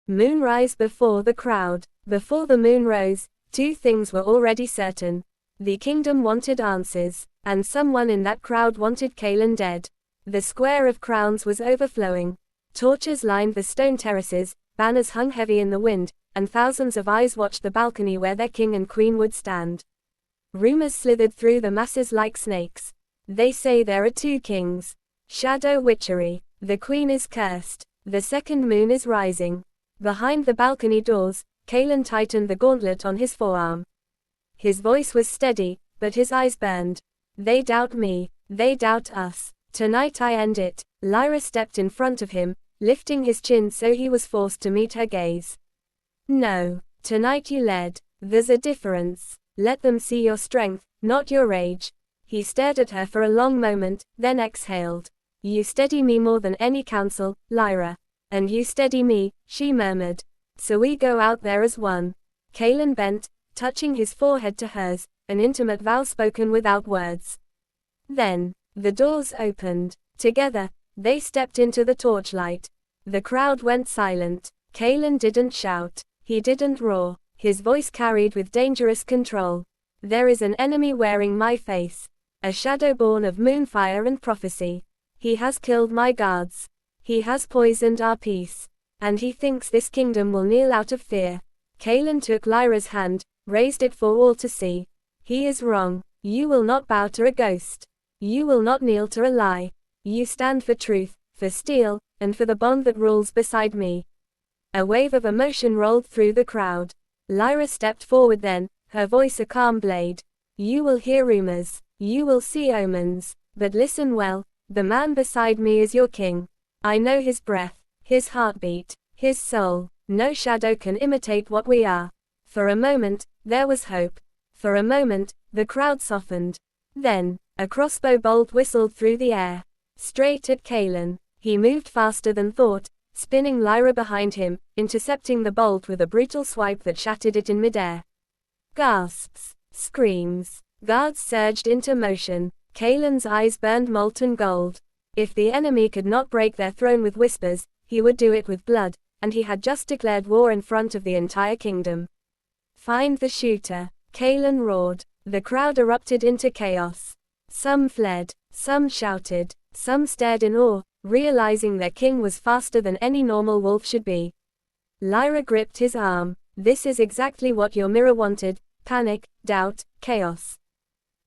Moonrise before the crowd. Before the moon rose, two things were already certain. The kingdom wanted answers, and someone in that crowd wanted Kaelen dead. The square of crowns was overflowing. Torches lined the stone terraces, banners hung heavy in the wind, and thousands of eyes watched the balcony where their king and queen would stand. Rumors slithered through the masses like snakes. They say there are two kings. Shadow witchery. The queen is cursed. The second moon is rising. Behind the balcony doors, Kaelen tightened the gauntlet on his forearm. His voice was steady, but his eyes burned. They doubt me. They doubt us. Tonight I end it. Lyra stepped in front of him, lifting his chin so he was forced to meet her gaze. No. Tonight you led. There's a difference. Let them see your strength, not your rage. He stared at her for a long moment, then exhaled. You steady me more than any council, Lyra. And you steady me, she murmured. So we go out there as one. Kaelen bent, touching his forehead to hers, an intimate vow spoken without words. Then, the doors opened. Together, they stepped into the torchlight. The crowd went silent. Kaelen didn't shout. He didn't roar. His voice carried with dangerous control. There is an enemy wearing my face. A shadow born of moonfire and prophecy. He has killed my guards. He has poisoned our peace. And he thinks this kingdom will kneel out of fear. Kaelen took Lyra's hand, raised it for all to see. He is wrong. You will not bow to a ghost. You will not kneel to a lie. You stand for truth, for steel, and for the bond that rules beside me. A wave of emotion rolled through the crowd. Lyra stepped forward then, her voice a calm blade. You will hear rumors. You will see omens. But listen well, the man beside me is your king. I know his breath, his heartbeat, his soul. No shadow can imitate what we are. For a moment, there was hope. For a moment, the crowd softened. Then, a crossbow bolt whistled through the air. Straight at Kaelen. He moved faster than thought, spinning Lyra behind him, intercepting the bolt with a brutal swipe that shattered it in midair. Gasps. Screams. Guards surged into motion. Kaelen's eyes burned molten gold. If the enemy could not break their throne with whispers, he would do it with blood, and he had just declared war in front of the entire kingdom. Find the shooter, Kaelen roared. The crowd erupted into chaos. Some fled, some shouted, some stared in awe, realizing their king was faster than any normal wolf should be. Lyra gripped his arm. This is exactly what your mirror wanted: panic, doubt, chaos.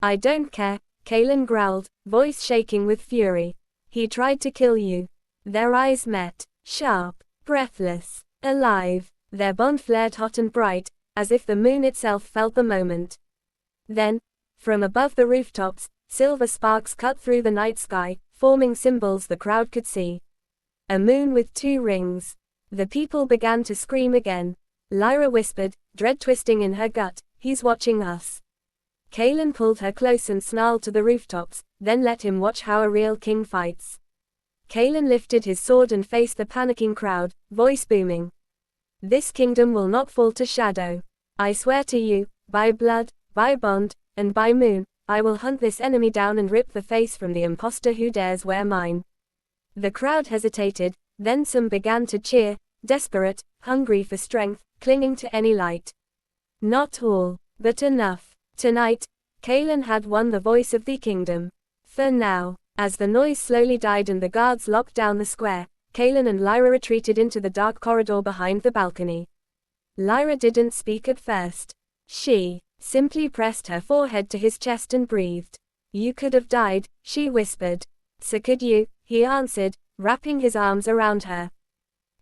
I don't care, Kaelen growled, voice shaking with fury. He tried to kill you. Their eyes met, sharp, breathless, alive. Their bond flared hot and bright, as if the moon itself felt the moment. Then, from above the rooftops, silver sparks cut through the night sky, forming symbols the crowd could see. A moon with 2 rings. The people began to scream again. Lyra whispered, dread twisting in her gut, he's watching us. Kaelen pulled her close and snarled to the rooftops, then let him watch how a real king fights. Kaelen lifted his sword and faced the panicking crowd, voice booming. This kingdom will not fall to shadow. I swear to you, by blood, by bond, and by moon, I will hunt this enemy down and rip the face from the impostor who dares wear mine. The crowd hesitated, then some began to cheer, desperate, hungry for strength, clinging to any light. Not all, but enough. Tonight, Kaelen had won the voice of the kingdom. For now, as the noise slowly died and the guards locked down the square, Kaelen and Lyra retreated into the dark corridor behind the balcony. Lyra didn't speak at first. She simply pressed her forehead to his chest and breathed. You could have died, she whispered. So could you, he answered, wrapping his arms around her.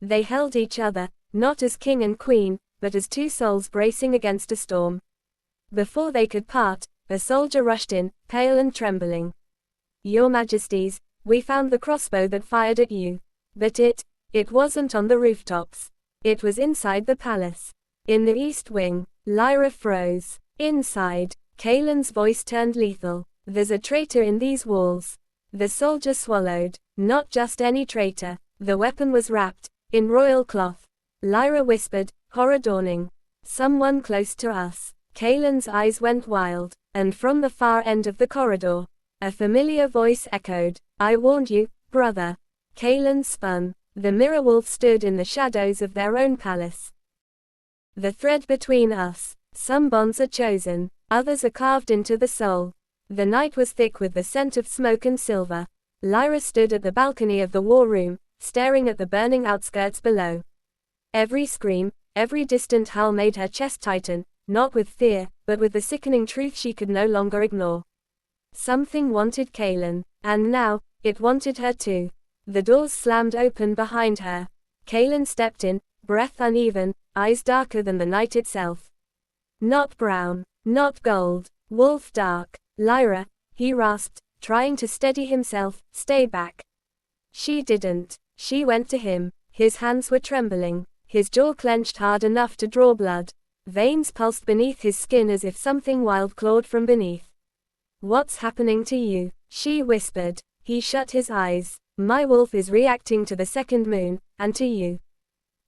They held each other, not as king and queen, but as 2 souls bracing against a storm. Before they could part, a soldier rushed in, pale and trembling. Your Majesties, we found the crossbow that fired at you. But it wasn't on the rooftops. It was inside the palace. In the east wing. Lyra froze. Inside. Kaelen's voice turned lethal. There's a traitor in these walls. The soldier swallowed. Not just any traitor. The weapon was wrapped in royal cloth. Lyra whispered, horror dawning. Someone close to us. Kaelen's eyes went wild, and from the far end of the corridor, a familiar voice echoed, I warned you, brother. Kaelen spun. The mirror wolf stood in the shadows of their own palace. The thread between us. Some bonds are chosen, others are carved into the soul. The night was thick with the scent of smoke and silver. Lyra stood at the balcony of the war room, staring at the burning outskirts below. Every scream, every distant howl made her chest tighten, not with fear, but with the sickening truth she could no longer ignore. Something wanted Kaelen, and now, it wanted her too. The doors slammed open behind her. Kaelen stepped in, breath uneven, eyes darker than the night itself. Not brown, not gold, wolf dark. Lyra, he rasped, trying to steady himself, stay back. She didn't. She went to him. His hands were trembling, his jaw clenched hard enough to draw blood. Veins pulsed beneath his skin as if something wild clawed from beneath. What's happening to you? She whispered. He shut his eyes. My wolf is reacting to the second moon, and to you.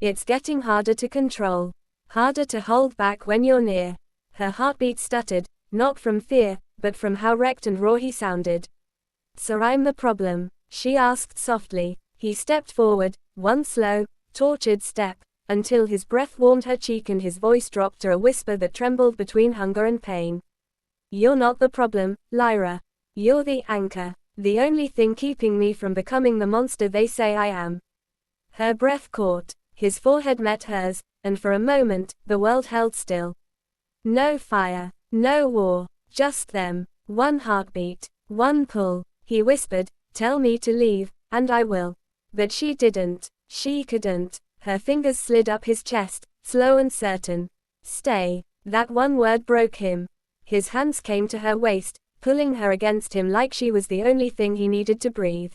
It's getting harder to control. Harder to hold back when you're near. Her heartbeat stuttered, not from fear, but from how wrecked and raw he sounded. So I'm the problem? She asked softly. He stepped forward, one slow, tortured step, until his breath warmed her cheek and his voice dropped to a whisper that trembled between hunger and pain. You're not the problem, Lyra. You're the anchor, the only thing keeping me from becoming the monster they say I am. Her breath caught, his forehead met hers, and for a moment, the world held still. No fire, no war, just them, one heartbeat, one pull. He whispered, tell me to leave, and I will. But she didn't, she couldn't. Her fingers slid up his chest, slow and certain. Stay. That one word broke him. His hands came to her waist, pulling her against him like she was the only thing he needed to breathe.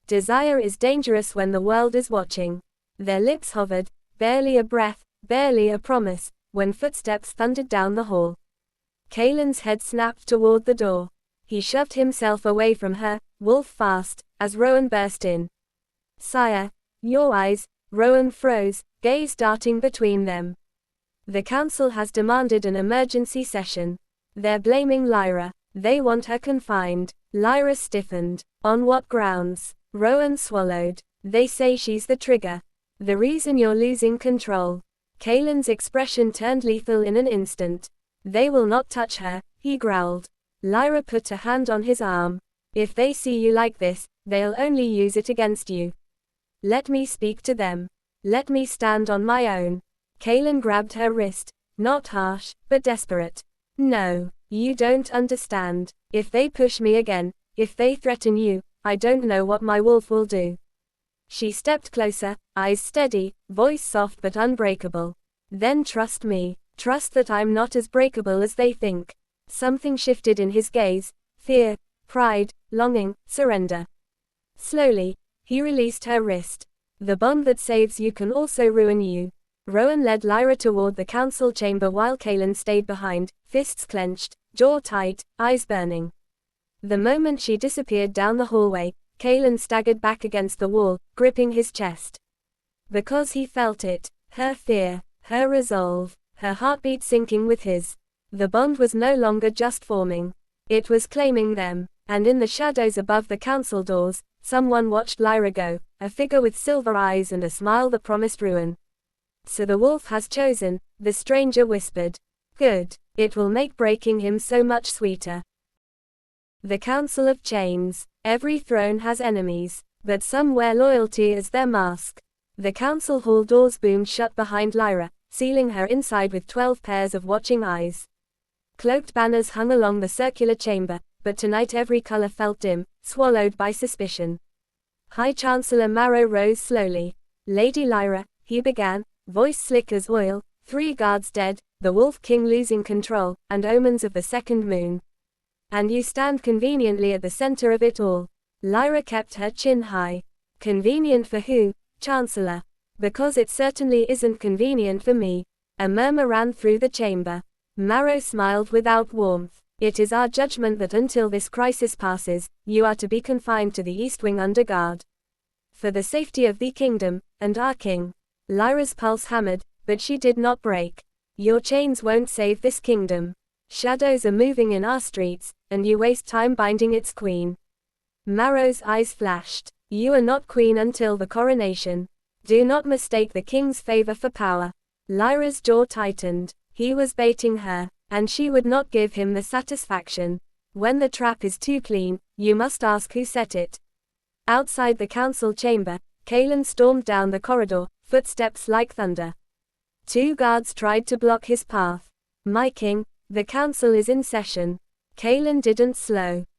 Desire is dangerous when the world is watching. Their lips hovered, barely a breath, barely a promise, when footsteps thundered down the hall. Kaelen's head snapped toward the door. He shoved himself away from her, wolf fast, as Rowan burst in. Sire, your eyes. Rowan froze, gaze darting between them. The council has demanded an emergency session. They're blaming Lyra. They want her confined. Lyra stiffened. On what grounds? Rowan swallowed. They say she's the trigger. The reason you're losing control. Kaelen's expression turned lethal in an instant. They will not touch her, he growled. Lyra put a hand on his arm. If they see you like this, they'll only use it against you. Let me speak to them. Let me stand on my own. Kaelen grabbed her wrist, not harsh, but desperate. No, you don't understand. If they push me again, if they threaten you, I don't know what my wolf will do. She stepped closer, eyes steady, voice soft but unbreakable. Then trust me. Trust that I'm not as breakable as they think. Something shifted in his gaze. Fear, pride, longing, surrender. Slowly, he released her wrist. The bond that saves you can also ruin you. Rowan led Lyra toward the council chamber while Kaelen stayed behind, fists clenched, jaw tight, eyes burning. The moment she disappeared down the hallway, Kaelen staggered back against the wall, gripping his chest. Because he felt it, her fear, her resolve, her heartbeat syncing with his. The bond was no longer just forming. It was claiming them, and in the shadows above the council doors, someone watched Lyra go, a figure with silver eyes and a smile that promised ruin. So the wolf has chosen, the stranger whispered. Good, it will make breaking him so much sweeter. The Council of Chains. Every throne has enemies, but some wear loyalty as their mask. The council hall doors boomed shut behind Lyra, sealing her inside with 12 pairs of watching eyes. Cloaked banners hung along the circular chamber, but tonight every color felt dim, swallowed by suspicion. High Chancellor Marrow rose slowly. Lady Lyra, he began, voice slick as oil, 3 guards dead, the Wolf King losing control, and omens of the second moon. And you stand conveniently at the center of it all. Lyra kept her chin high. Convenient for who, Chancellor? Because it certainly isn't convenient for me. A murmur ran through the chamber. Marrow smiled without warmth. It is our judgment that until this crisis passes, you are to be confined to the East Wing under guard. For the safety of the kingdom, and our king. Lyra's pulse hammered, but she did not break. Your chains won't save this kingdom. Shadows are moving in our streets, and you waste time binding its queen. Marrow's eyes flashed. You are not queen until the coronation. Do not mistake the king's favor for power. Lyra's jaw tightened. He was baiting her, and she would not give him the satisfaction. When the trap is too clean, you must ask who set it. Outside the council chamber, Kaelen stormed down the corridor, footsteps like thunder. 2 guards tried to block his path. My king, the council is in session. Kaelen didn't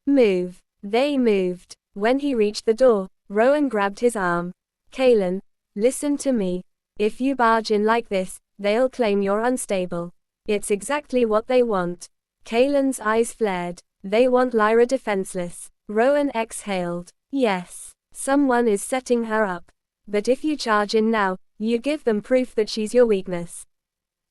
move. They moved. When he reached the door, Rowan grabbed his arm. Kaelen, listen to me. If you barge in like this, they'll claim you're unstable. It's exactly what they want. Kaelen's eyes flared. They want Lyra defenseless. Rowan exhaled. Yes, someone is setting her up. But if you charge in now, you give them proof that she's your weakness.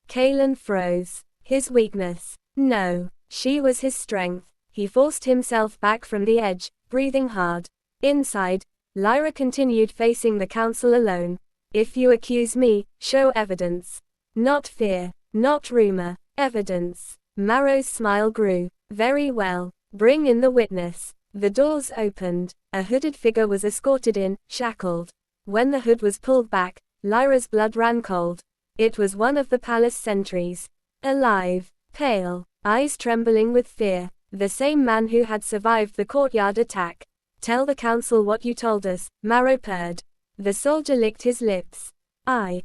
Kaelen froze. His weakness. No, she was his strength. He forced himself back from the edge, breathing hard. Inside, Lyra continued facing the council alone. If you accuse me, show evidence. Not fear, not rumor, evidence. Marrow's smile grew. Very well, bring in the witness. The doors opened. A hooded figure was escorted in, shackled. When the hood was pulled back, Lyra's blood ran cold. It was one of the palace sentries. Alive, pale, eyes trembling with fear. The same man who had survived the courtyard attack. Tell the council what you told us, Marrow purred. The soldier licked his lips. I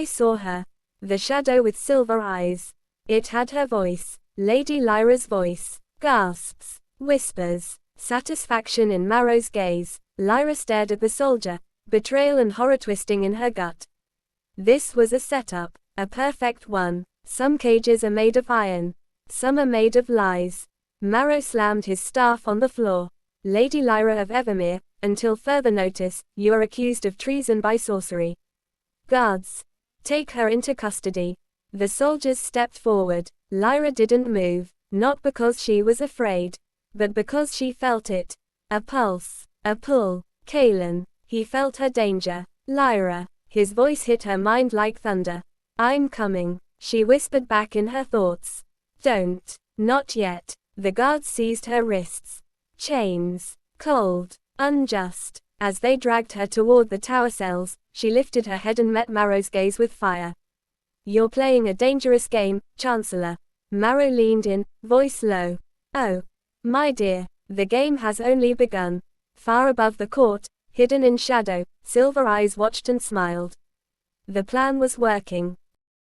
saw her. The shadow with silver eyes. It had her voice. Lady Lyra's voice. Gasps. Whispers. Satisfaction in Marrow's gaze. Lyra stared at the soldier. Betrayal and horror twisting in her gut. This was a setup. A perfect one. Some cages are made of iron. Some are made of lies. Marrow slammed his staff on the floor. Lady Lyra of Evermere, until further notice, you are accused of treason by sorcery. Guards, take her into custody. The soldiers stepped forward. Lyra didn't move, not because she was afraid, but because she felt it. A pulse, a pull. Kaelen, he felt her danger. Lyra, his voice hit her mind like thunder. I'm coming, she whispered back in her thoughts. Don't. Not yet. The guards seized her wrists. Chains. Cold. Unjust. As they dragged her toward the tower cells, she lifted her head and met Marrow's gaze with fire. You're playing a dangerous game, Chancellor. Marrow leaned in, voice low. Oh. My dear, the game has only begun. Far above the court, hidden in shadow, Silver Eyes watched and smiled. The plan was working.